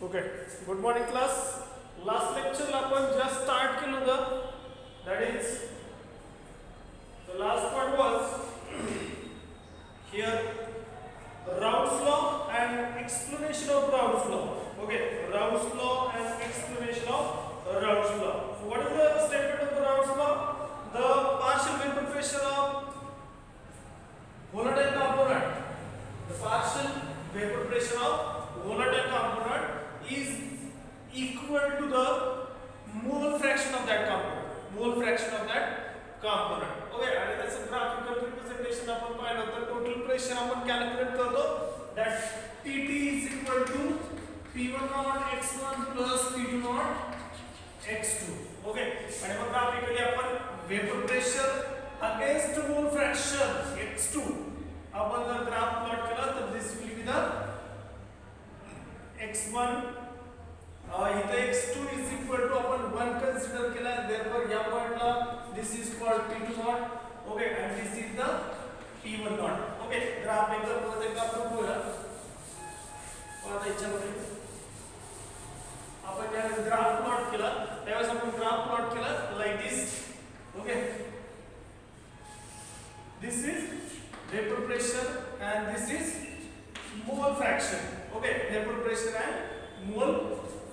Okay, good morning class. Last lecture आपण just start केलं होतं. That is the last part was here Raoult's law and explanation of Raoult's law. Okay, Raoult's law and explanation of Raoult's law. So what is the statement of the Raoult's law? The partial vapor pressure of volatile component. The partial vapor pressure of volatile component is equal to the mole fraction of that component. Mole fraction of that component. Okay, and that's a graphical representation आपण पाहिलं तर total pressure आपण calculate करतो that Pt is equal to P1 naught x1 plus P2 naught x2. Okay, आणि मग graphically आपण vapor pressure against mole fraction x2 आपण जर graph plot केला तर this will be the x1 इथे x2 is equal to आपण 1 consider केला therefore या पॉइंटला this is called P2 naught. Okay, and this is the P1 naught. Okay, graph एकदा परत एकदा आपण बघूया आता याच्यामध्ये आपण या ग्राफ प्लॉट केला त्यावेळेस आपण ग्राफ प्लॉट केला like this. Okay, this is vapor pressure and this is mole fraction. Okay, vapor pressure and mole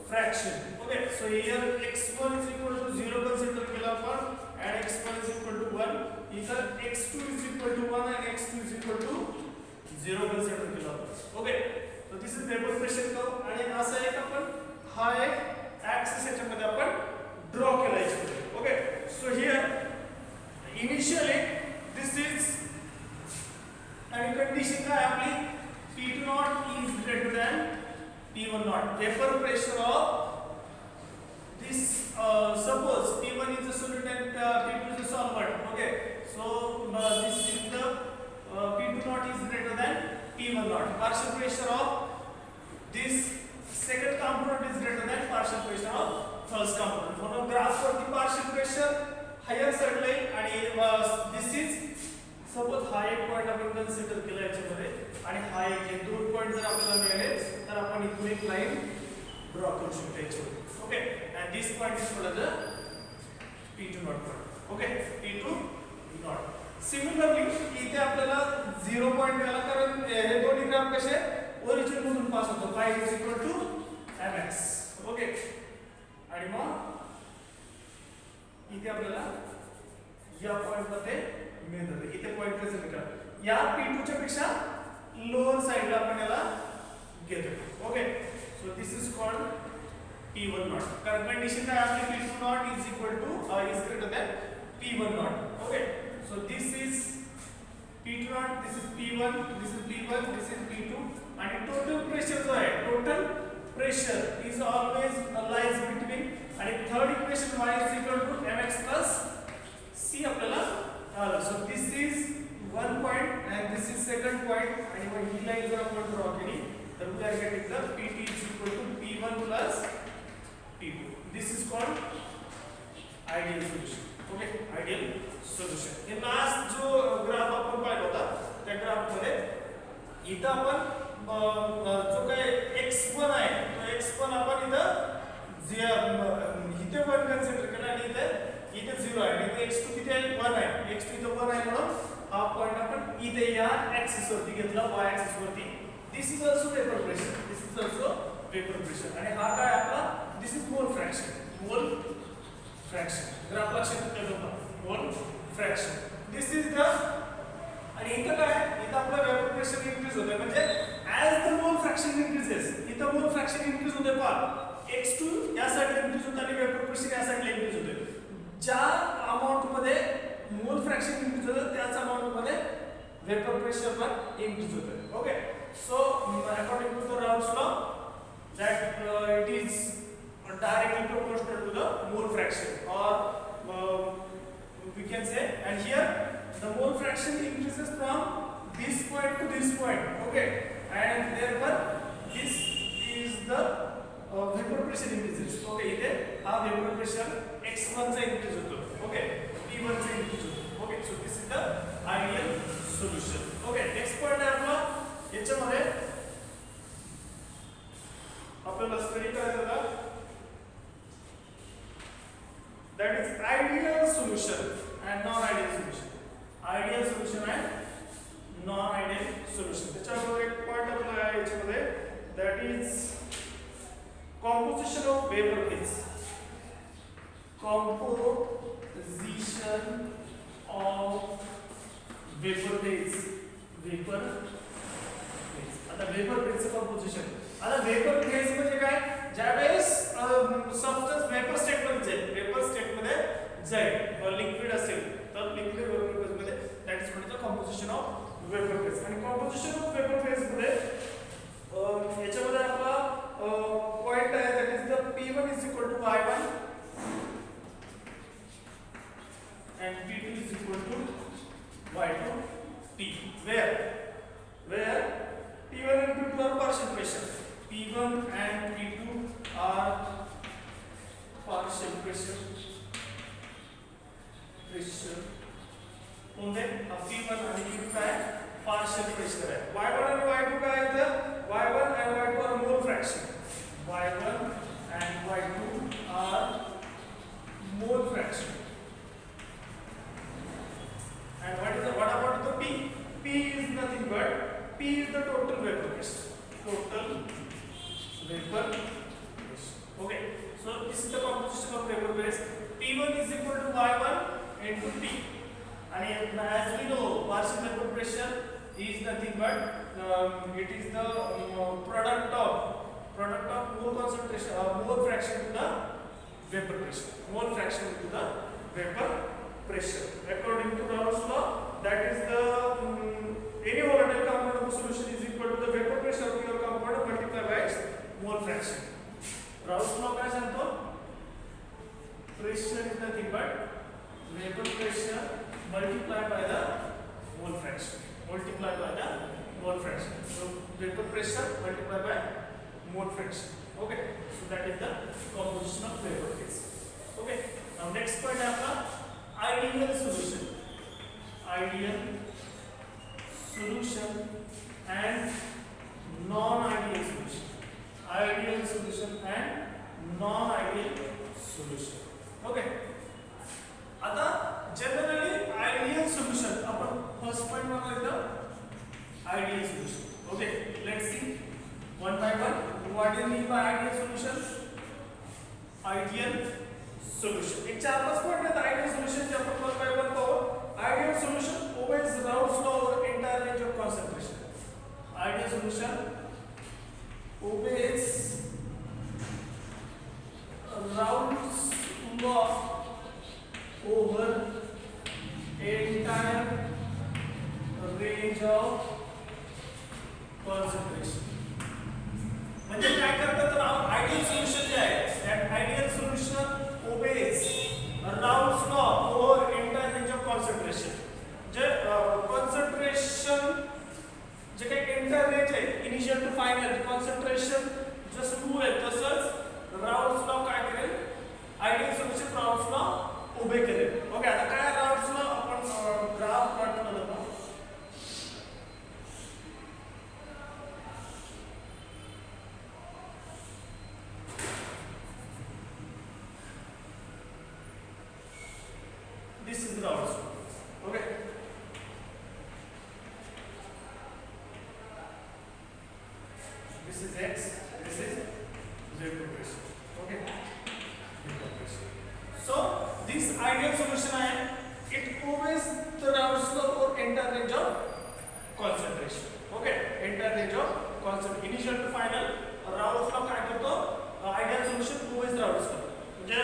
fraction. Okay, so here x1 is equal to 0 consider केला आपण and x1 is equal to 1. इधर x2 is equal to 1 and x2 is equal to 0 consider केला आपण. Okay, so this is vapor pressure curve आणि असा एक आपण हा एक axis याच्यामध्ये आपण ड्रॉ केला याच्यामध्ये. Okay, so here initially this is आणि condition काय आपली P2 naught is greater than P1 naught. Vapor pressure of this suppose P1 is a solid and P2 is a solvent. Okay, so this is the P2 naught is greater than P1 naught. Partial pressure of this second component is greater than partial pressure of first component. म्हणून graph वरती partial pressure higher side ला आणि this is suppose हा एक point आपण consider केला याच्यामध्ये आणि हा एक हे दोन पॉइंट जर आपल्याला मिळाले तर आपण इथून एक लाईन ड्रॉ करू शकतो याच्यावर. Okay, and this point is called as P2 naught point. Okay, P2 naught. Similarly इथे आपल्याला 0 पॉइंट मिळाला कारण हे दोन्ही ग्राफ कसे ओरिजिन मधून पास होतो y is equal to mx. Okay, आणि मग इथे आपल्याला या पॉइंट मध्ये मिळतं इथे पॉइंट कसं निघाला या P2 च्या पेक्षा लोअर साइडला आपण याला घेतो. Okay, so this is called P1 naught. कारण कंडिशन काय आपली P2 naught is equal to is greater than P1 naught. Okay, so this is P2 naught, this is P1, this is P1, this is P2 आणि total pressure जो आहे total pressure is always lies between आणि third equation y is equal to mx plus c आपल्याला so this is one point and this is second point and when he line जर आपण draw केली तर we are getting the pt is equal to p1 plus p2. This is called ideal solution. Okay, ideal solution. Hey last जो graph आपण पाहिला होता त्या graph मध्ये इथं आपण जो काय x1 आहे तो x1 आपण इथे 1 कन्सिडर केला आणि इथे 0 आहे आणि इथे x2 किती आहे 1 आहे x2 इथे 1 आहे म्हणून हा पॉइंट आपण इथे या ऍक्सिस वरती घेतला y ऍक्सिस वरती. This is also vapour pressure, this is also vapour pressure आणि हा काय आपला this is mole fraction graph लक्षात ठेवा मोल फ्रॅक्शन. दिस इज द आणि इथं काय इथं आपला वेपर प्रेशर इन्क्रीज होतोय म्हणजे as the mole fraction increases इथं मोल फ्रॅक्शन इन्क्रीज होतोय पहा x2 या साइडला इन्क्रीज होतं आणि वेपर प्रेशर या साइडला इन्क्रीज होतोय. ज्या अमाउंट मध्ये मोल फ्रॅक्शन इन्क्रीज होतं त्याच अमाउंट मध्ये वेपर प्रेशर पण इन्क्रीज होतं. Okay, so according to the Raoult's law that it is directly proportional to the mole fraction or we can say and here the mole fraction increases from this point to this point. Okay, and therefore this is the vapor pressure increases. Okay, इथे हा vapor pressure x1 चा increase होतो. Okay, p1 चा increase होतो. Okay, so this is the ideal solution. Okay, next point आहे आपला याच्यामध्ये आपल्याला स्टडी करायचं होता that is ideal solution and non-ideal solution. Ideal solution and non-ideal solution. त्याच्याबरोबर एक पॉइंट आपला आहे याच्यामध्ये that is composition of vapor phase. Composition of vapor phase. Vapor phase. आता vapor phase चं composition. आता vapor phase म्हणजे काय? ज्यावेळेस सबस्टन्स वेपर स्टेट मध्ये जाईल, वेपर स्टेट मध्ये जाईल, लिक्विड असेल तर लिक्विड वेपर फेज मध्ये that is called the composition of vapour phase. आणि कंपोजिशन ऑफ वेपर फेज मध्ये याच्यामध्ये आपला पॉइंट आहे that is the P1 is equal to Y1 and P2 is equal to Y2T, where P1 and P2 are partial pressure. P1 and P2 are partial pressure. कोणते P1 आणि P2 काय partial pressure आहे. Y1 आणि Y2 काय आहे तर Y1 and Y2 are mole fraction. Y1 and Y2 are mole fraction. And what about the P? P is nothing but P is the total vapor phase. Total vapor phase. Okay. So this is the composition of vapor phase. P1 is equal to Y1 into T. And as we know, partial vapor pressure is nothing but it is the product of mole concentration, mole fraction to the vapor pressure. Mole fraction to the vapor pressure. According to Raoult's law, that is the any volatile component of the solution is equal to the vapor pressure of your component multiplied by its mole fraction. Raoult's law काय सांगतो? Pressure is nothing but vapor pressure multiplied by the mole fraction. Multiplied by the mole fraction. So vapor pressure multiplied by mole fraction. Okay. So that is the composition of vapor phase. Okay. Now next point आपका ideal solution. Ideal solution and non-ideal solution. Ideal solution and non-ideal solution. Okay. आता generally ideal solution आपण first point बघायचं ideal solution. Okay. Let's see one by one. What do you mean by ideal solution? Ideal solution. एक 4-5 point आहेत ideal solution चे आपण one by one पाहू. Ideal solution obeys Raoult's law over entire range of concentration. Ideal solution obeys Raoult's law over entire range of concentration. म्हणजे काय करतात तर ideal solution जे आहे that ideal solution obeys Raoult's law over entire range of concentration. J concentration जे काही enter range आहे initial to final concentration जसं to आहे तसंच राउल्ट्स लॉ काय करेल आयडियल सोल्युशन राउल्ट्स लॉ ओबे करेल. ओके. आता काय राउल्ट्स लॉ आपण ग्राफ प्लॉट करतो. This is Raoult's law. Okay. This is x, this is z progression. Okay. So this ideal solution आहे it obeys the Raoult's law for entire range of concentration. Okay. Entire range of concentration. Initial to final Raoult's law काय करतो ideal solution obeys Raoult's law. म्हणजे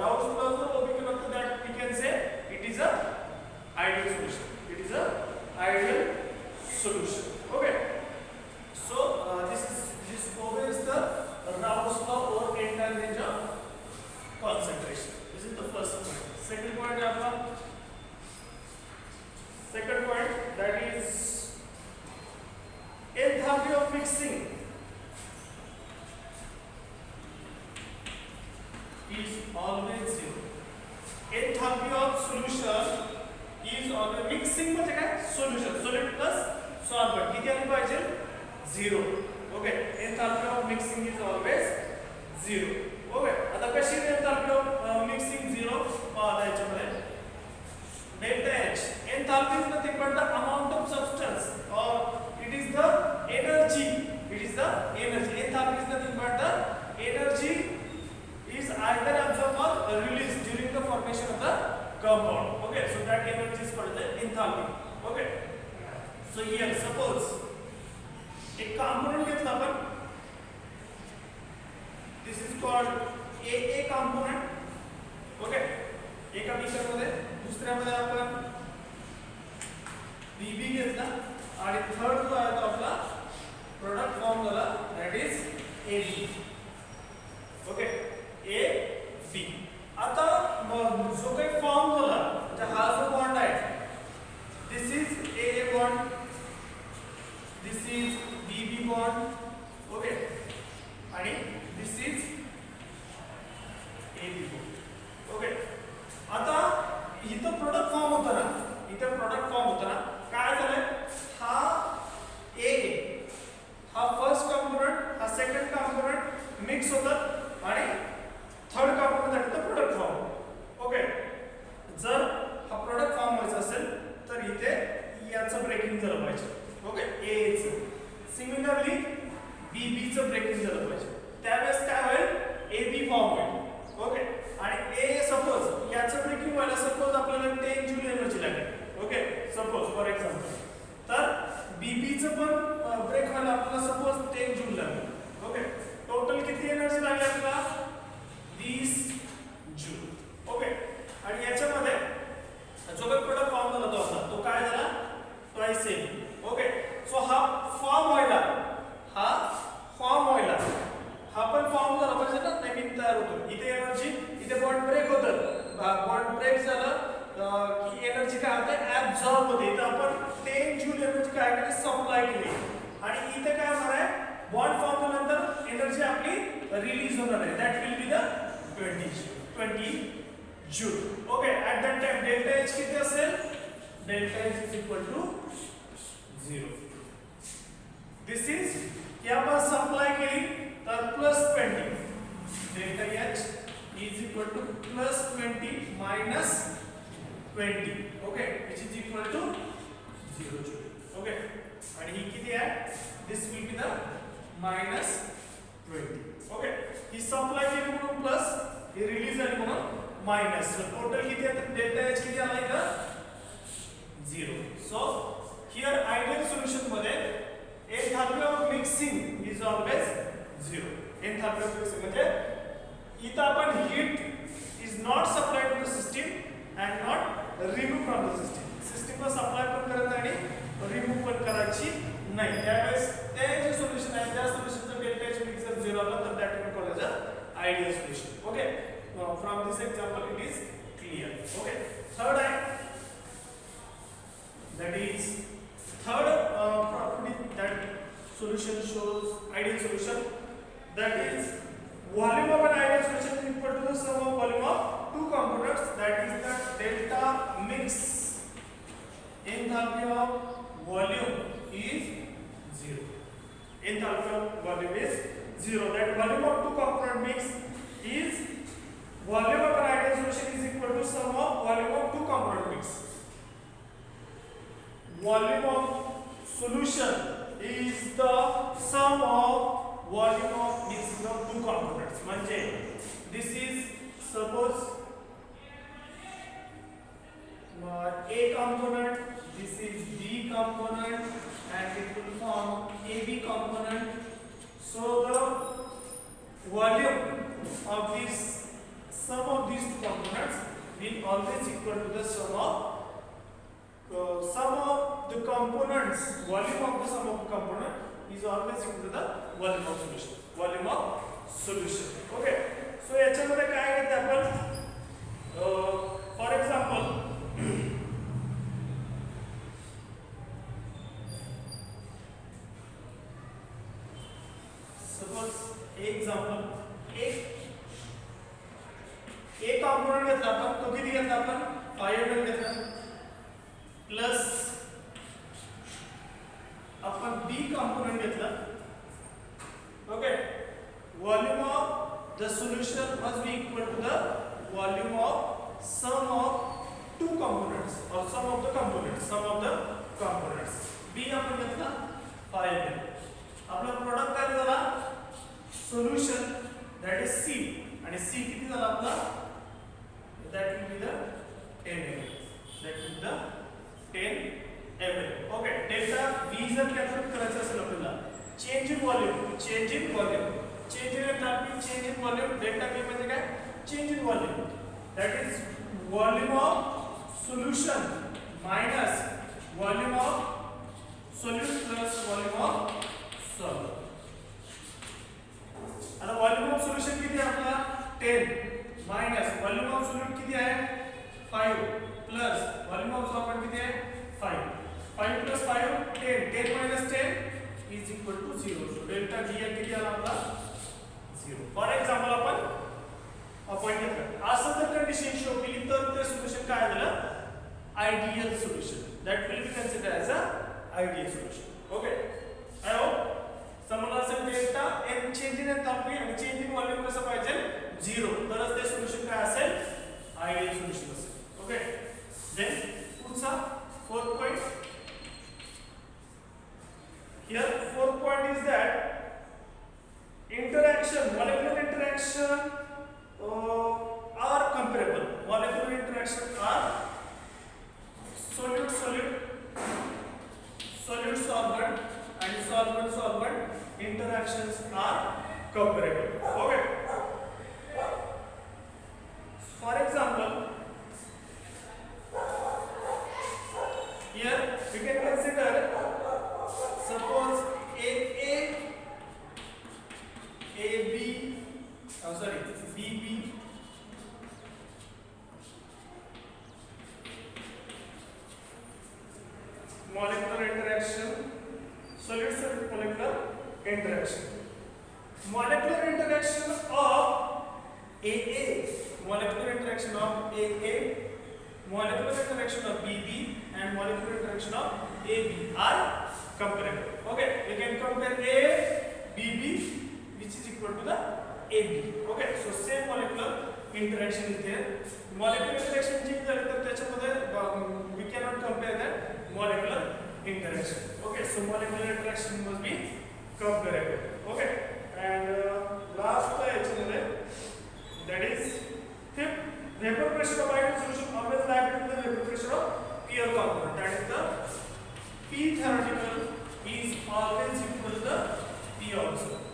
Raoult's law जर ओबे केलं तर that we can say it is a ideal solution. It is a ideal solution. Okay. So this obeys the Raoult's law over entire range of concentration. This is the first point. Second point आपका second point that is enthalpy of mixing is always zero. Enthalpy of solution is always mixing म्हणजे काय solution solid plus solvent किती आली पाहिजे 0. Okay. enthalpy of mixing is always 0. Okay, आता कशी enthalpy of mixing 0 पहा याच्यामध्ये delta H enthalpy is nothing but the amount of substance or it is the energy. It is the energy. Enthalpy is nothing but the energy is either absorbed or released during the formation of the compound. Okay, so that energy is called the enthalpy. Okay, so here suppose एक component घेतला आपण, this is called AA component. Okay, एका beaker मध्ये दुसऱ्यामध्ये आपण BB घेतला आणि third जो आहे तो आपला प्रोडक्ट फॉर्म झाला, that is AB. Okay, AB. आता जो काही फॉर्म झाला म्हणजे हा जो बॉन्ड आहे, this is AA bond, this is BB bond. Okay, आणि this is AB bond. Okay, आता इथं प्रोडक्ट फॉर्म होता ना, इथं प्रोडक्ट फॉर्म होता ना, काय झालं, हा A हा फर्स्ट कंपोनेंट हा सेकंड कंपोनेंट मिक्स होतात आणि थर्ड कंपोनेंट आहे तो प्रोडक्ट फॉर्म. ओके, जर हा प्रोडक्ट फॉर्म व्हायचा असेल तर इथे याचं ब्रेकिंग झालं पाहिजे. ओके, A चं. सिमिलरली BB चं ब्रेकिंग झालं पाहिजे. त्यावेळेस काय होईल, AB फॉर्म होईल. ओके, आणि A सपोज याचं ब्रेकिंग व्हायला सपोज आपल्याला 10 जूल एनर्जी लागेल. ओके, सपोज फॉर एक्झाम्पल, तर BB चं पण ब्रेक व्हायला आपल्याला सपोज 10 जूल लागेल. ओके, टोटल किती एनर्जी लागली आपल्याला, 20 जूल. ओके, आणि याच्यामध्ये जो काही प्रोडक्ट फॉर्म झाला तो होता तो काय झाला, ट्वाइस AB. ओके, सो हा फॉर्म व्हायला हा पण फॉर्म झाला पाहिजे ना, नवीन तयार होतो. इथे एनर्जी, इथे बॉन्ड ब्रेक होतं, बॉन्ड ब्रेक झालं की एनर्जी काय होते, ऍब्सॉर्ब होते. इथे आपण 10 जूल एनर्जी काय केली, सप्लाय केली, आणि इथे काय होणार आहे, बॉन्ड फॉर्म झाल्यानंतर एनर्जी आपली रिलीज होणार आहे, that will be the 20 joule. Okay, at that time delta H किती असेल, delta H is equal to 0. This is हे आपण सप्लाय केली तर +20, delta H is equal to +20 minus 20. Okay, which is equal to 0 joule. Okay, आणि ही किती आहे, this will be the -20. Okay, ही सप्लाय केली म्हणून प्लस, ही रिलीज झाली म्हणून मायनस. टोटल किती आहे, डेल्टा H किती आला इथं, 0. सो हियर आयडियल सोल्युशन मध्ये enthalpy of mixing is always 0. Enthalpy of mixing म्हणजे इथं आपण heat is not supplied to the system and not remove from the system. सिस्टमला सप्लाय पण करत नाही आणि रिमूव्ह पण करायची नाही. त्यावेळेस ते जे सोल्युशन आहे त्या सोल्युशनचं डेल्टा H मिक्सर 0 आला तर that will call as a ideal solution. Okay, from this example it is clear. Okay, third आहे, that is third property that solution shows ideal solution, that is volume of an ideal solution is equal to the sum of volume of two components, that is the delta mix. Enthalpy of volume is 0. Enthalpy of volume is 0. That volume of two component mix is volume of an ideal solution is equal to sum of volume of two component mix. Volume of solution is the sum of volume of mixing of two components. म्हणजे this is suppose A component, this is B component, and it will form AB component. So the volume of this sum of these two components will always equal to the sum of the components. Volume of the sum of the component is always equal to the volume of solution. Volume of solution. Okay. So याच्यामध्ये काय घेते आपण? For example, suppose example एक component घेतला आपण, तो किती घेतला आपण? 5 ml घेतला प्लस आपण B कंपोनेंट घेतला. Okay, volume of the solution must be equal to the volume of sum of two components or sum of the components. B आपण घेतला 5 आपला प्रोडक्ट काय झाला सोल्युशन that is C आणि C किती झाला आपला that will be the 10 ml. That will be the 10 ml. Okay, delta V जर कॅल्क्युलेट करायचं असेल आपल्याला change in volume, change in enthalpy, change in volume. Delta V म्हणजे काय change in volume. That is volume of solution minus volume of solute plus volume of solve. आता volume of solution किती आहे आपला 10 minus volume of solute किती आहे 5 plus volume of solvent किती आहे 5 plus 5 10 minus 10 is equal to 0. So delta V किती आला आपला 0. फॉर एक्झाम्पल आपण घेतलं असं जर कंडिशन शो केली तर ते सोल्युशन काय झालं ideal solution. That will be considered as a ideal solution. Okay, I hope समजलं असेल. डेल्टा एन चेंज इन एंथॅल्पी आणि चेंज इन व्हॉल्यूम कसं पाहिजे 0 तरच ते सोल्युशन काय असेल आयडियल सोल्युशन असेल. ओके, देन पुढचा fourth point. Here fourth point is that interaction, molecular interaction are comparable. Molecular interaction are solute solvent and solvent interactions are comparable. Okay, for example here we can consider suppose BB molecular interaction, solute molecular interaction. Molecular interaction of AA, molecular interaction of AA, molecular interaction of BB and molecular interaction of AB are comparable. Okay, we can compare A, BB which is equal to the AB. Okay, so same molecular interaction is there. Molecular interaction change झाले तर त्याच्यामध्ये we cannot compare that molecular interaction. Okay, so molecular interaction must be comparable. Okay, and last actually that is fifth, vapor pressure of ideal solution always lie between the vapor pressure of pure component. That is the P theoretical is always equal to the P observed.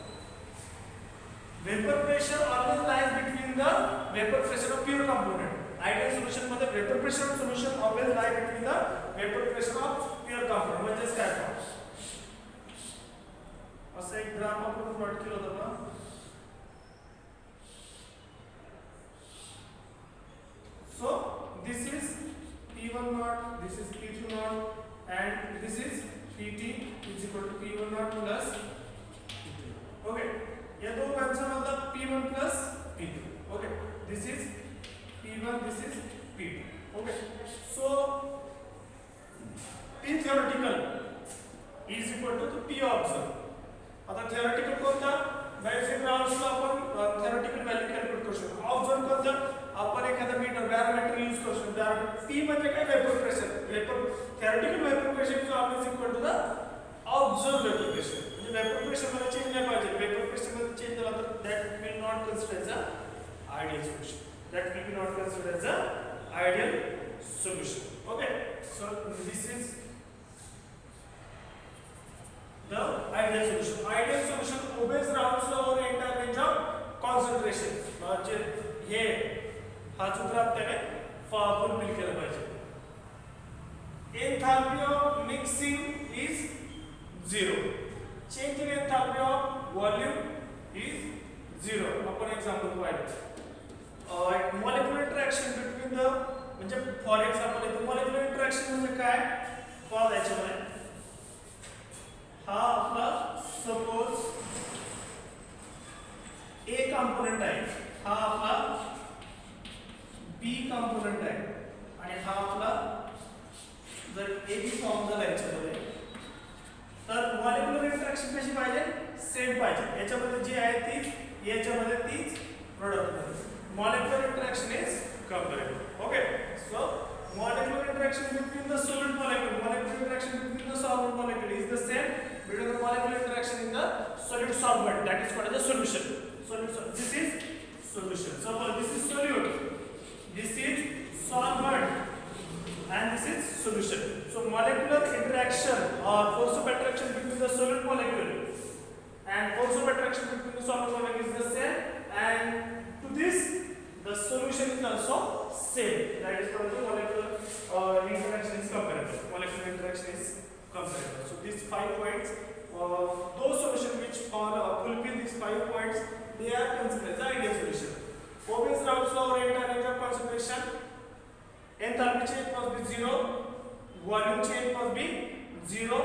Vapor pressure always lies between the vapor pressure of pure component. Ideal solution मध्ये vapor pressure of solution always lie between the vapor pressure of pure component. म्हणजे काय होतं असं एक graph आपण plot केलं होतं ना. So this is P1 naught, this is P2 naught and this is Pt is equal to P1 naught plus P2. Okay, या दोघांचा मतलब P1 plus P2. Okay, this is P1, this is P2. Okay, so P theoretical is equal to P observed. आता theoretical कोणता basic राउंड्सला आपण theoretical value calculate करू शकतो. Observe कोणता आपण एखादा मीटर बॅरोमीटर यूज करू शकतो. P म्हणजे काय vapour pressure. theoretical vapour pressure is always equal to the observe vapour pressure. म्हणजे वेपर प्रेशर मध्ये चेंज नाही पाहिजे. वेपर प्रेशर मध्ये चेंज झाला तर that will not consider as a ideal solution. That will be not considered as a ideal solution. Okay, so this is the ideal solution. Ideal solution obeys Raoult's law over entire range of concentration. म्हणजे हे हा सूत्र आपल्याला fulfil केलं पाहिजे. Enthalpy of mixing is 0. Change in enthalpy of volume is 0. आपण example पाहिलं. Molecular interaction between the म्हणजे for example इथे molecular interaction म्हणजे काय फॉर याच्यामध्ये हा आपला सपोज A कंपोनेंट आहे, हा आपला B कंपोनेंट आहे आणि हा आपला जर AB फॉर्म झाला याच्यामध्ये तर मॉलिक्युलर इंटरॅक्शन कशी पाहिजे, सेम पाहिजे. याच्यामध्ये जी आहे तीच, याच्यामध्ये तीच product. Molecular interaction is comparable. Okay, so molecular interaction between the solid molecule, molecular interaction between the solid molecule is the same between the molecular interaction in the solid solvent, that is called as a solution. This is solution. So this is solute, this is solvent, and this is solution. So molecular interaction or force of attraction between the solid molecule and force of attraction between the solid molecule is the same, and to this the solution is also same. That is called the molecular interaction is comparable. Molecular interaction is comparable. So these 5 points, those solutions which fulfill these 5 points, they are considered the ideal solution. Owen's-Raoult's law or entire range of concentration, enthalpy change must be 0, volume change must be 0,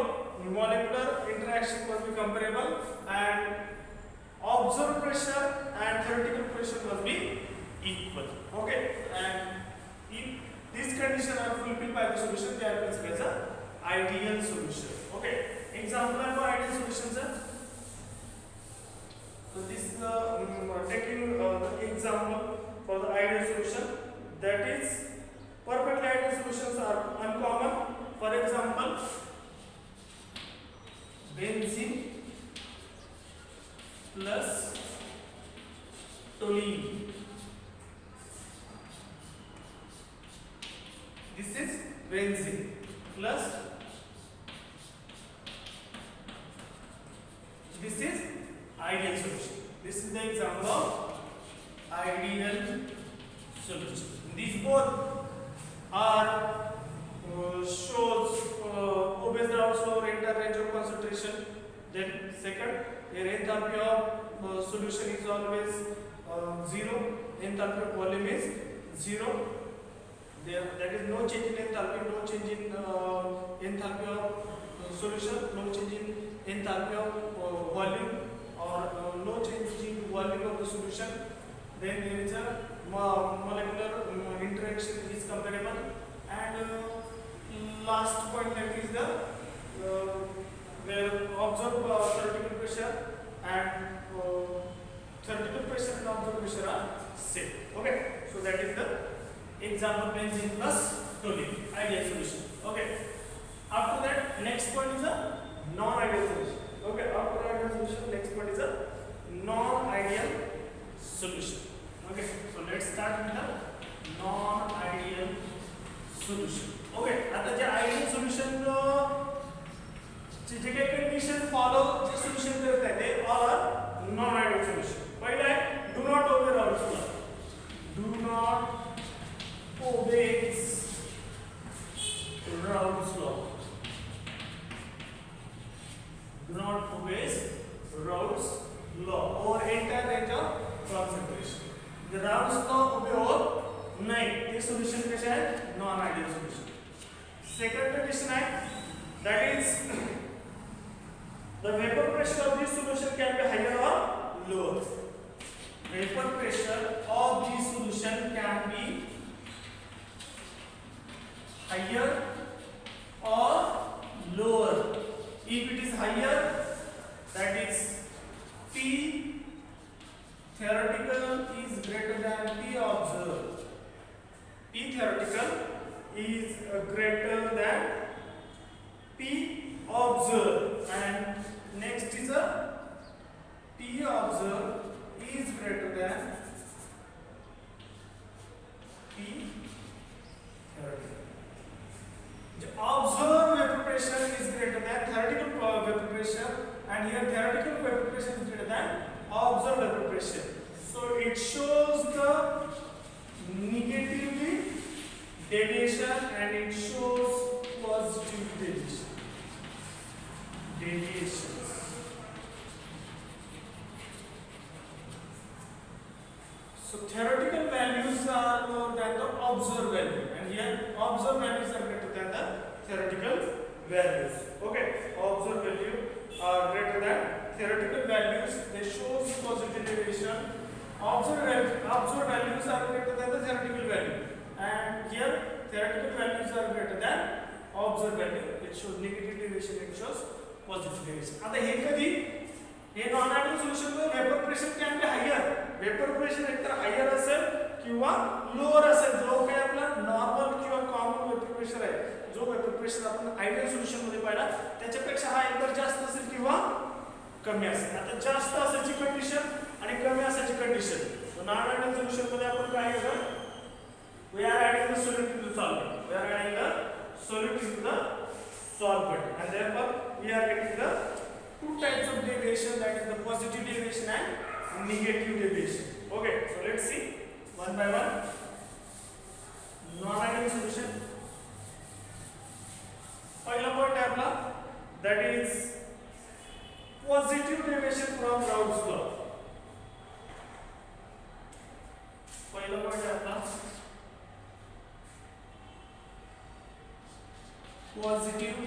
molecular interaction must be comparable, and observed pressure and theoretical pressure must be equal. Okay, and if these conditions are fulfilled by the solution, they are considered as an ideal solution. Okay, example for ideal solution, sir. So this is taking the example for the ideal solution, that is perfectly ideal solutions are uncommon. For example, benzene plus toluene. This is benzene plus this is ideal solution. This is the example of ideal solution. These both are shows Owen's-Raoult's law or entire range of concentration. Then second, here enthalpy of solution is always 0. Enthalpy of volume is 0. There is no change in enthalpy, no change in enthalpy of solution, no change in enthalpy of volume, or no change in volume of the solution. Then there is a molecular interaction is comparable, and last point, that is the where observed theoretical pressure and theoretical pressure and observed pressure are same. Okay, so that is the example benzene plus toluene, ideal solution. Okay, after that next point is a non-ideal solution. Okay, after ideal solution next point is a non-ideal solution. Okay, so let's start with the non-ideal solution. Okay, आता जे ideal solution जे काही condition follow जे solution करत आहे ते all are non-ideal solution. पहिला आहे do not obey Raoult's law. Do not obeys Raoult's law. Do not obeys Raoult's law or entire range of concentration. The Raoult's law obey होत नाही. ते solution कसे आहे? Non-ideal solution. Second condition आहे, that is the vapor pressure of this solution can be higher or lower. Vapor pressure of this solution can be higher or lower. If it is higher, that is P theoretical is greater than P observed. P theoretical is greater than P observed, and next is a P observed is greater than P theoretical. Observed vapor pressure is greater than theoretical vapor pressure, and here theoretical vapor pressure is greater than observed vapor pressure. So it shows the negatively deviation and it shows positive deviation. Deviations. So theoretical values are lower than the observed value, and here observed values are greater than the theoretical values. Okay, observed value are greater than theoretical values. They shows positive deviation. Observed values are greater than the theoretical value, and here theoretical values are greater than observed value. It shows negative deviation. It shows positive deviation. आता हे कधी हे non ideal solution मध्ये vapour pressure can be higher. Vapour pressure एकतर higher असेल किंवा lower असेल. जो काही आपला नॉर्मल किंवा कॉमन वेपर प्रेशर आहे, जो वेपर प्रेशर आपण आयडियल सोल्युशन मध्ये पाहिला त्याच्यापेक्षा हा एकतर जास्त असेल किंवा कमी असेल. आता जास्त असायची कंडिशन आणि कमी असायची कंडिशन. नॉन आयडियल सोल्युशन मध्ये आपण काय करतो, we are adding the solute into the solvent. We are adding the solute into the solvent, and therefore we are getting the two types of deviation, that is the positive deviation and negative deviation. Okay, so let's see one by one. Non-ideal solution. पहिला point आहे आपला, that is positive deviation from Raoult's law. पहिला point आहे आपला positive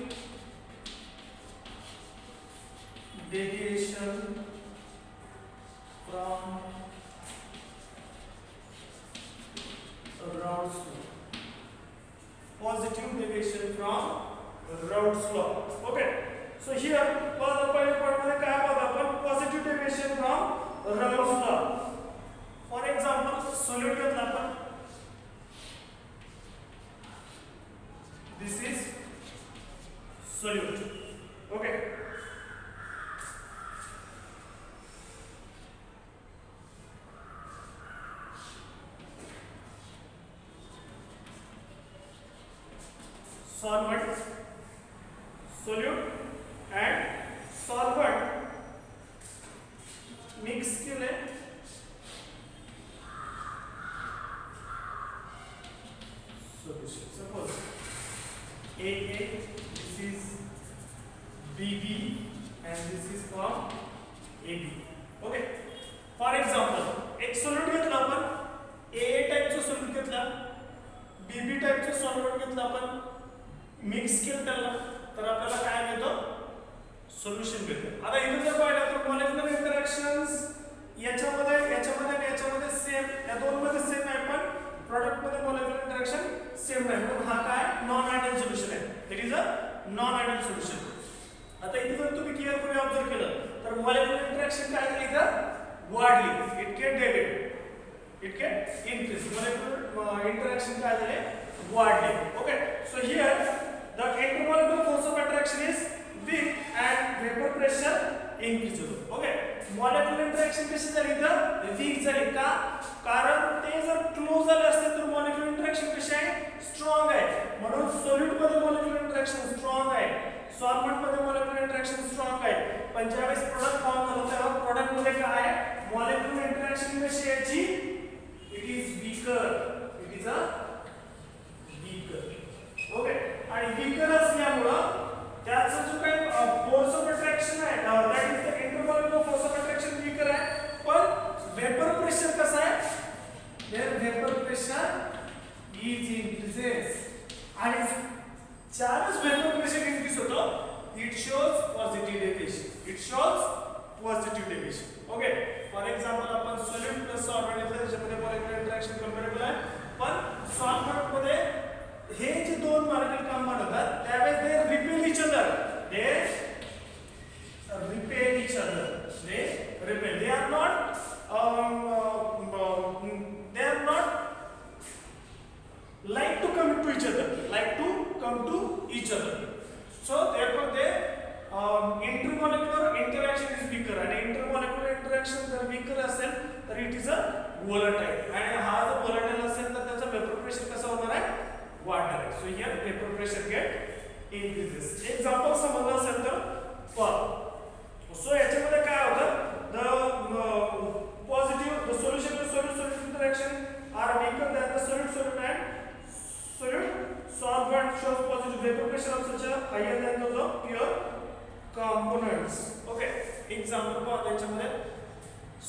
deviation from Raoult's law. Positive deviation from Raoult's law. Okay. So here, पहिल्या point मध्ये काय बघा आपण, positive deviation from Raoult's law. For example, solute घेतला आपण. This is solute. Okay. Solvent, solute and solvent mix केले. Solution. Suppose AA, this is BB, and this is from AB. Okay. For example, एक solute घेतला आपण, AA type चा solute घेतला, BB type चा solvent घेतला आपण, मिक्स केलं त्याला, तर आपल्याला काय मिळतं, सोल्युशन मिळतं. आता इथे जर पाहिलं तर मॉलिक्युलर इंटरॅक्शन्स याच्यामध्ये आणि याच्यामध्ये सेम, या दोन मध्ये सेम आहे, पण प्रॉडक्ट मध्ये मॉलिक्युलर इंटरॅक्शन सेम नाही, म्हणून हा काय नॉन आयडियल सोल्युशन आहे. It is a non ideal solution. आता इथे जर तुम्ही केअरफुली ऑब्झर्व केलं तर मॉलिक्युलर इंटरॅक्शन काय झाली, इथं वाढली. It can deviate, it can increase. Molecular interaction काय झाले, वाढले. Okay. So here the intermolecular force of attraction is weak and vapor pressure increases. Okay. Molecular interaction कशी झाली, तर weak झाली. का? कारण ते जर क्लोज झाले असते तर मॉलिक्युलर इंटरॅक्शन कशी आहे, स्ट्रॉंग आहे. म्हणून सोल्यूट मध्ये मॉलिक्युलर इंटरॅक्शन स्ट्रॉंग आहे, सॉल्व्हेंट मध्ये मॉलिक्युलर इंटरॅक्शन स्ट्रॉंग आहे. पण ज्यावेळेस प्रोडक्ट फॉर्म झालं तेव्हा प्रोडक्ट मध्ये काय आहे, मॉलिक्युलर इंटरॅक्शन कशी याची, it is weaker, it is a weaker. Okay. आणि वीकर असल्यामुळं त्याचा जो काही फोर्स ऑफ अट्रॅक्शन आहे, that is the intermolecular force of attraction weaker आहे. पण वेपर प्रेशर कसं आहे, there vapour pressure is increases. आणि ज्यावेळेस वेपर प्रेशर इनक्रीज होतो, it shows positive deviation, it shows positive deviation. Okay. For example आपण solute plus solvent घेतलं, त्याच्यामध्ये मॉलिक्युलर इंटरॅक्शन कंपॅरेबल आहे, पण सॉल्व्हेंट मध्ये हे जे दोन मॉलिक्युल कंपाऊंड होतात त्यावेळेस they repel each other, they repel each other, they repel, they are not like to come to each other, like to come to each other. So therefore the intermolecular interaction is weaker, and intermolecular interaction जर weaker असेल तर it is a volatile, आणि हा जर volatile असेल तर त्याचा vapor pressure कसा होणार आहे, वाढणार आहे. So here vapor pressure get increases. Example समजलं असेल तर पहा. सो याच्यामध्ये काय होतं, the solution with solute interaction are weaker than the solute and solute solvent shows positive vapor pressure of such a higher than those of pure components. Okay. Example पहा, त्याच्यामध्ये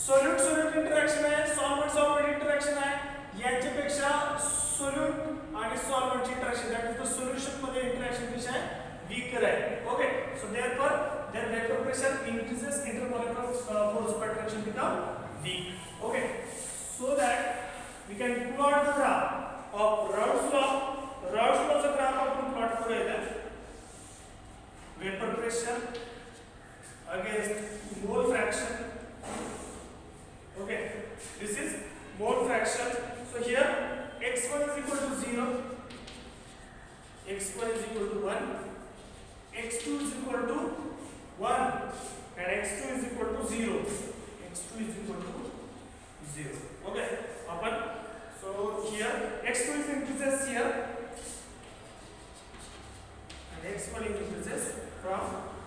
solute interaction आहे, solvent interaction आहे, यांच्यापेक्षा solute आणि solvent ची interaction, that is the solution मध्ये interaction कशी आहे, weaker आहे. Okay. So therefore their vapor pressure increases, intermolecular force of attraction become weak. Okay. So that we can plot the graph of Raoult's law. Raoult's law चा graph आपण plot करूया. Vapour pressure against mole fraction. Okay, this is mole fraction. So here x1 is equal to 0, x1 is equal to 1, x2 is equal to 1, and x2 is equal to 0. x2 is equal to 0. Okay, open. So here x2 is increases here, and x1 increases from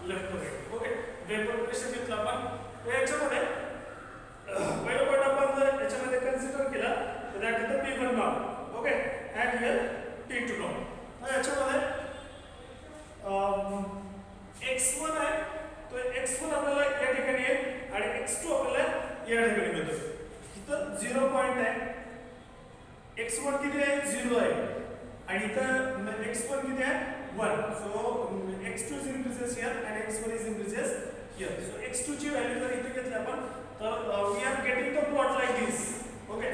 left to right. Okay, vapor pressure घेतला आपण. तो याच्यामध्ये पहिला point आपण जर याच्यामध्ये consider केला तर that is the P1 not. Okay, and here P2 not. तर याच्यामध्ये x1 आहे, तो x1 आपल्याला या ठिकाणी आहे आणि x2 आपल्याला या ठिकाणी मिळतो. इथं 0 पॉइंट आहे, x1 किती आहे 0 आहे आणि इथं x1 किती आहे 1. सो x2 is increases here and x1 is increases here. So x2 ची व्हॅल्यू जर इथे घेतली आपण तर we are getting the plot like this. Okay,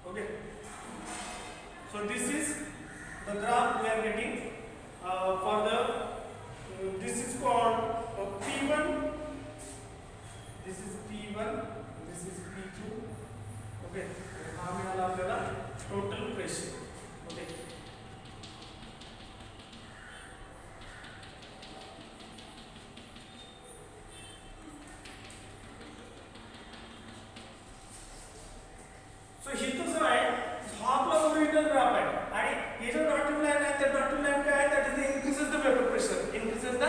okay, so this is the graph we are getting for the this is called P1, this is P1, this is P2. Okay, हा मिळाला आपल्याला total pressure. Okay, सो इथं जो आहे हा आपला original graph आहे आणि हे जो डॉटेड लाईन आहे त्या डॉटेड लाईन काय आहे that is increases the vapour pressure, increases the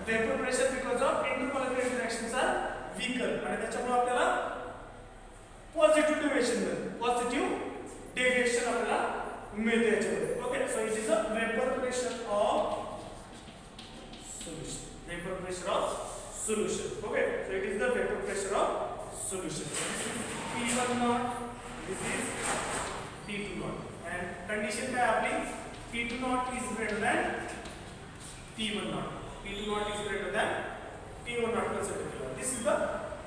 vapour pressure because of intermolecular interactions are weaker आणि त्याच्यामुळे आपल्याला पॉझिटिव्ह डेविएशन मिळते, पॉझिटिव्ह डेविएशन आपल्याला मिळते याच्यामध्ये. Okay, so it is a vapour pressure of solution, vapour pressure of solution. Okay, so it is the vapour pressure of solution. P1 nought, this is P2 naught and condition काय आपली P2 naught is greater than P1 naught. P2 naught is greater than P1 naught consider केला. This is the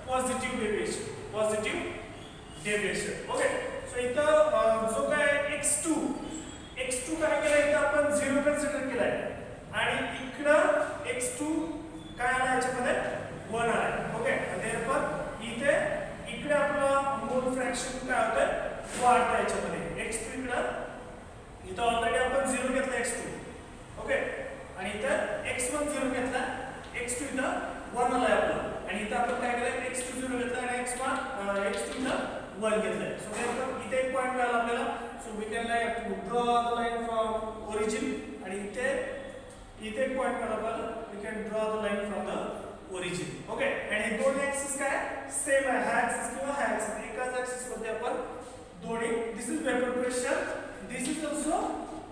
positive deviation, positive deviation. Okay, so इथं जो काय x2 काय केला इथं आपण 0 कन्सिडर केलाय आणि इकडं x2 काय आला याच्यामध्ये 1 आला. ओके, therefore इथे इकडे आपला मोल फ्रॅक्शन काय होतं वाढतं याच्यामध्ये. x2 इथं ऑलरेडी आपण 0 घेतला x2. ओके, आणि इथं x1 0 घेतला, x2 इथं 1 आलाय आपला आणि इथं आपण काय केलं x2 0 घेतला आणि x2 इथं 1 घेतलाय. सो therefore इथे एक पॉइंट मिळाला आपल्याला. So we can draw the line from origin आणि इथे एक पॉइंट मिळाला आपल्याला. We can draw the line from the origin. Okay, आणि हे दोन्ही ऍक्सिस काय सेम आहे, हा ऍक्सिस किंवा हा ऍक्सिस एकाच ऍक्सिस मध्ये आपण दोन्ही. This is vapour pressure, this is also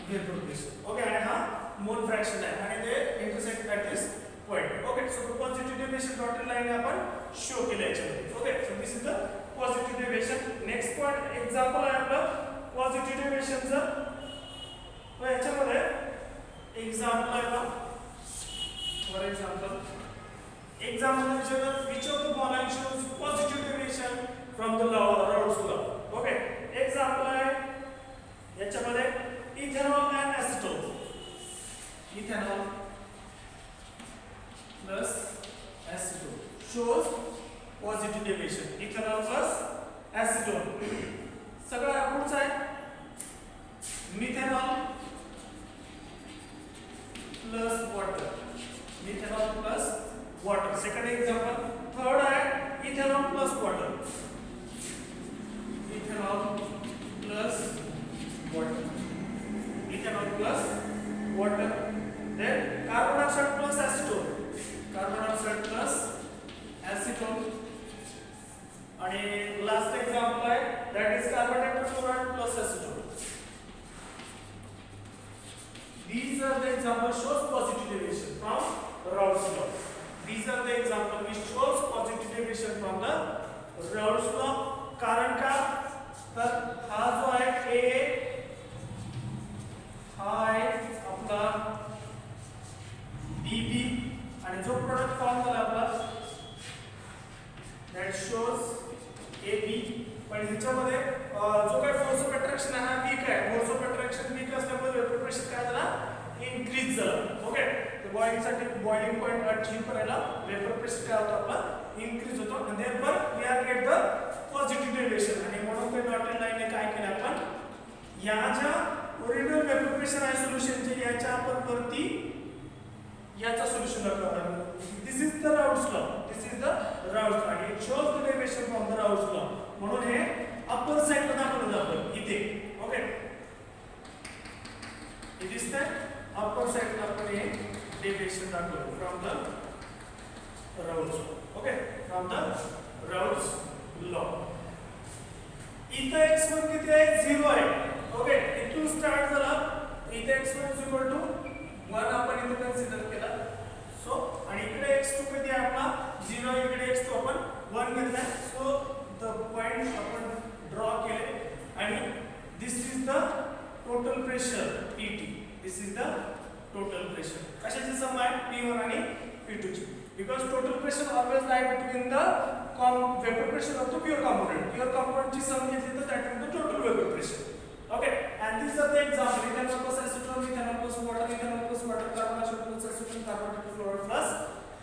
vapour pressure. Okay, आणि हा मोल फ्रॅक्शन आहे आणि ते intersect at this point. Okay, so positive deviation dotted line आपण शो केलं याच्यामध्ये. Okay, so this is the positive deviation. Next point example आहे आपलं पॉझिटिव्ह डेविएशनचं. तर याच्यामध्ये एक्झाम्पल आहे बघा. For example which of the following shows positive deviation from the Raoult's law. Okay, example आहे याच्यामध्ये ethanol and acetone. Ethanol plus acetone shows positive deviation. Ethanol plus acetone. सगळं पुढचं आहे methanol plus water. Methanol plus water. Second example. Third है ethanol plus water. Ethanol plus water. Ethanol plus water. Then carbon dioxide plus acetone. Carbon dioxide plus acetone. And last example है that is carbon tetrachloride plus acetone. These are the examples shows positive deviation from Raoult's law. These are the examples which shows positive deviation from the Raoult's law. कारण का तर हा जो आहे A हा आहे आपला BB आणि जो प्रोडक्ट फॉर्म झाला आपला that shows AB पण ह्याच्यामध्ये जो काही फोर्स ऑफ अट्रॅक्शन आहे हा वीक आहे. फोर्स ऑफ अट्रॅक्शन वीक असल्यामुळे वेपर प्रेशर काय झाला इन्क्रीज झाला. ओके, तर बॉइलिंग साठी बॉइलिंग पॉइंट अचीव करायला वेपर प्रेशर काय होतो आपला इन्क्रीज होतो. आणि therefore we are get the positive deviation. आणि म्हणून ते डॉटेड लाईनने काय केलं आपण या ज्या ओरिजिनल वेपर प्रेशर आहे सोल्युशनचे याच्या आपण वरती याचा सोल्युशन दाखवणार. This is the Raoult's law. This is the Raoult's law आणि it shows the deviation from the Raoult's law. म्हणून हे अपर साइडला दाखवलं जातं इथे. ओके, हे दिसतंय अपर साइडला आपण हे डेविएशन दाखवलं from the routes. Okay, from the Raoult's law. इथं x1 किती आहे 0 आहे. ओके, इथून स्टार्ट झाला. इथे x1 1 आपण इथे कन्सिडर केला. सो आणि इकडे x2 किती आहे आपला 0, इकडे x2 आपण 1 घेतला. सो द पॉइंट आपण ड्रॉ केले आणि this is the total pressure Pt. This is the total pressure. कशाची सम आहे P1 आणि P2 ची. Because total pressure always lie between the vapour pressure of the pure component. Pure component ची सम घेतली तर that will the total vapour pressure. Okay, and these are the examples. Ethanol plus acetone, ethanol plus water, ethanol plus water, carbon dioxide plus acetone, carbon dioxide fluoride plus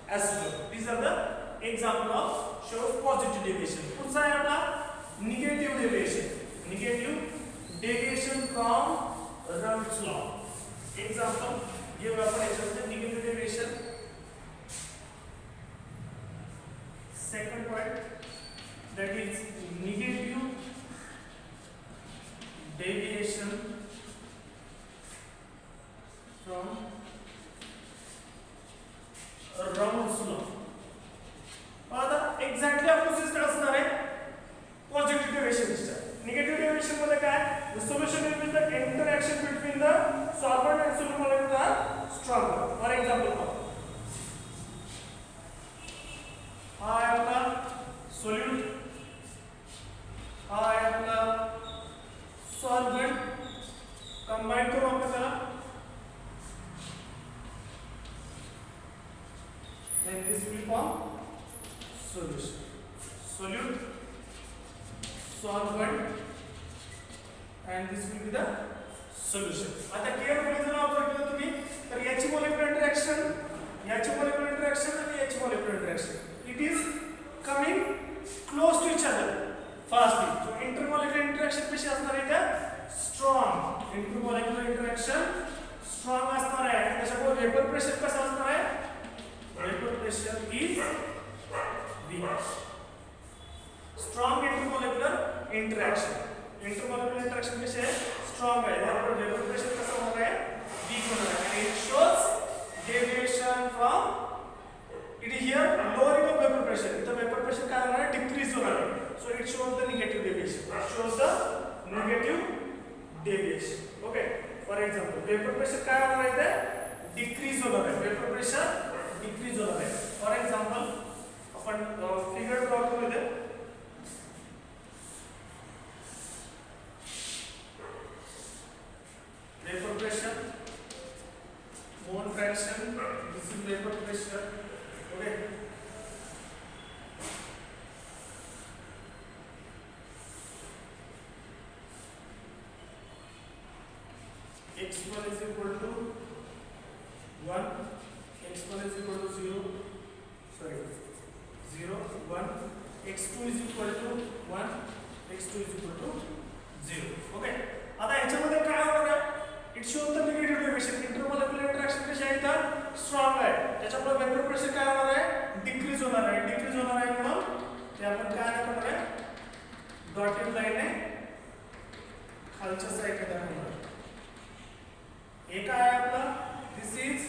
acetone. These are the example of shows positive deviation. पुढचा आहे आपला negative deviation. Negative deviation from Raoult's law. Example घेऊ आपण याच्यामध्ये negative deviation. Second point, that is negative deviation from Raoult's law. आता exactly opposite असणार आहे positive डेविएशनच्या. निगेटिव्ह डेविएशन मध्ये काय the solution will be the interaction between the solvent and solute molecule are stronger. For example हा आहे आपला solute, हा आहे आपला सॉल्वेंट. कंबाइन करू आपण त्याला. then this will form solution. Solute, solvent, and this will be the solution. आता केअरफुली जर ऑब्झर्व केलं तुम्ही तर याची मॉलिक्युलर इंटरॅक्शन, याची मॉलिक्युलर इंटरॅक्शन आणि याची molecular interaction it is coming close to each other fastly. So intermolecular interaction कशी असणार आहे त्या स्ट्रॉंग. इंटरमॉलिक्युलर इंटरॅक्शन स्ट्रॉंग असणार आहे. त्याच्यामुळे वेपर प्रेशर कसं असणार आहे vapour pressure is weak. Strong intermolecular interaction. Intermolecular interaction कशी आहे स्ट्रॉंग आहे. त्यामुळे वेपर प्रेशर कसं होणार आहे वीक होणार आहे. आणि it shows deviation from it is here lowering of vapour pressure. इथं वेपर प्रेशर काय होणार आहे डिक्रीज होणार आहे. So it shows the negative deviation. It shows the negative deviation. Okay, for example vapour pressure काय होणार आहे ते डिक्रीज होणार आहे. वेपर प्रेशर डिक्रीज होणार आहे. फॉर एक्झाम्पल आपण फिगर ड्रॉ करू दे. Vapour pressure, mole fraction, this is vapour pressure. Okay, x1 is equal to 1, x1 is equal to 0, sorry 0 1, x2 is equal to 1, x2 is equal to 0. Okay, आता याच्यामध्ये काय होणार आहे it shows the negative deviation. Intermolecular interaction कशी आहे तर strong आहे. त्याच्यामुळे वेपर प्रेशर काय होणार आहे डिक्रीज होणार आहे. डिक्रीज होणार आहे म्हणून ते आपण काय दाखवणार आहे डॉटेड लाईनने खालच्या साईडला दाखवणार. एक आहे आपला this is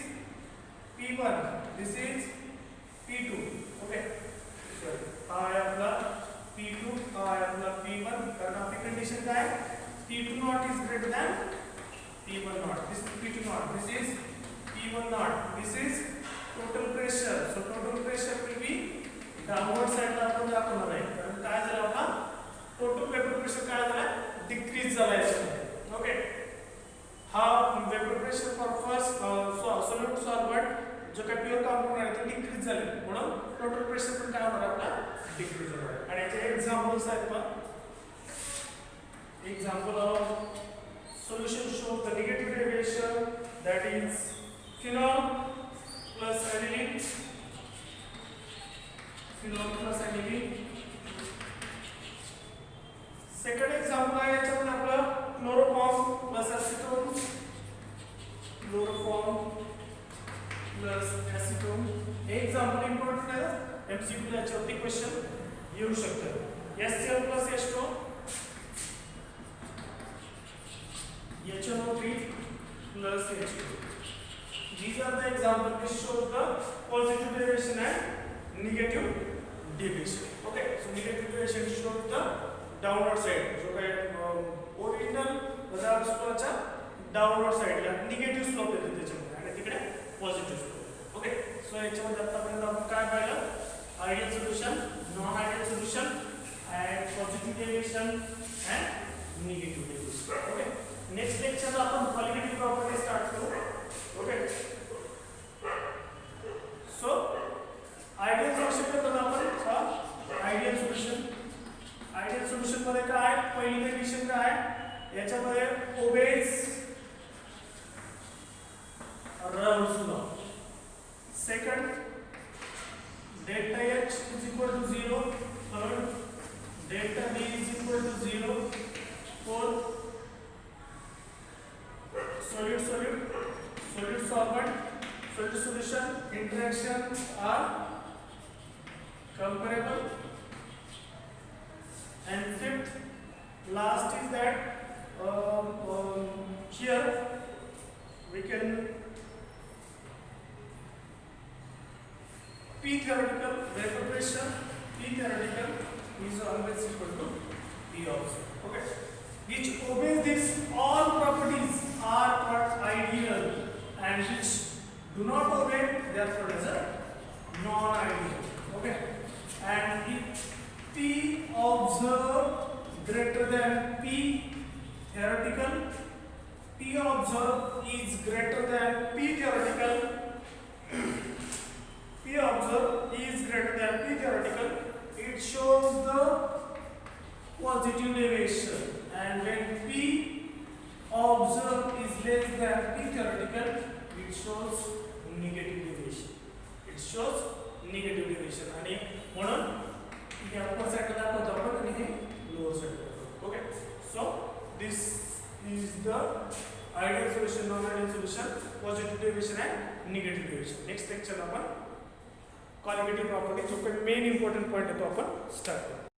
P1, this is P2. Okay, हा आहे आपला P2, हा आहे आपला P1. कारण आपली कंडिशन काय P2 not is greater than P1 not. This is P2 not, this is P1 not. This is total pressure. So total pressure will be downward साइडला आपण दाखवणार आहे. कारण काय झालं आपला टोटल वेपर प्रेशर काय झालं डिक्रीज झाला याच्यामध्ये. ओके, हा vapour pressure for first solute solvent जो काही प्युअर कंपाऊंड आहे ते डिक्रीज झाले म्हणून टोटल प्रेशर पण काय होणार आपला डिक्रीज होणार. आणि याचे एक्झाम्पल्स आहेत पण example of solution shows the negative derivation, that is phenol plus aniline, phenol plus aniline. Second example आहे याच्यामध्ये आपलं chloroform plus acetone, chloroform plus acetone. हे एक्झाम्पल इम्पॉर्टंट आहे, एमसीक्यू ला याच्यावरती क्वेश्चन येऊ शकतं. HCl plus H2, HNO3 plus H2. These are the examples which shows the positive derivation and negative derivation. Okay, so negative derivation shows the downward side. जो काय original पदार्थ स्लोपच्या downward साइडला negative slope येतो त्याच्यामध्ये आणि तिकडे पॉझिटिव्ह स्लोप. ओके, सो याच्यामध्ये आतापर्यंत आपण काय पाहिलं? Ideal solution, non ideal solution, and positive derivation and negative derivation. Okay, next lecture ला आपण qualitative property start करू. Okay, so आयडियल सोल्युशन मध्ये आपण आयडियल सोल्युशन, आयडियल सोल्युशन मध्ये काय पहिली कंडिशन काय आहे याच्यामध्ये obeys Raoult's law. Second, delta H is equal to 0. Third, delta B is equal to 0. Fourth, solute solvent, solute solution interactions are comparable. And fifth, last is that here we can P theoretical vapor pressure, P theoretical is always equal to P observed. Okay, which obeys this all properties are called ideal, and which do not obey they are called as a non-ideal. Okay, and if P observed greater than P theoretical, P observed is greater than P theoretical, P observed is greater than P theoretical, it shows the positive derivation, and when P observed is less than P theoretical, it shows negative deviation. It shows negative deviation. आणि म्हणून हे अपर साइडला दाखवतो आपण आणि हे lower साइडला दाखवतो. Okay, so this is the ideal solution, non ideal solution, positive derivation आणि निगेटिव्ह डेरिव्हेशन. नेक्स्ट लेक्चर आपण क्वालिटेटिव्ह प्रॉपर्टी जो काही मेन इम्पॉर्टंट पॉइंट आहे तो आपण स्टार्ट करू.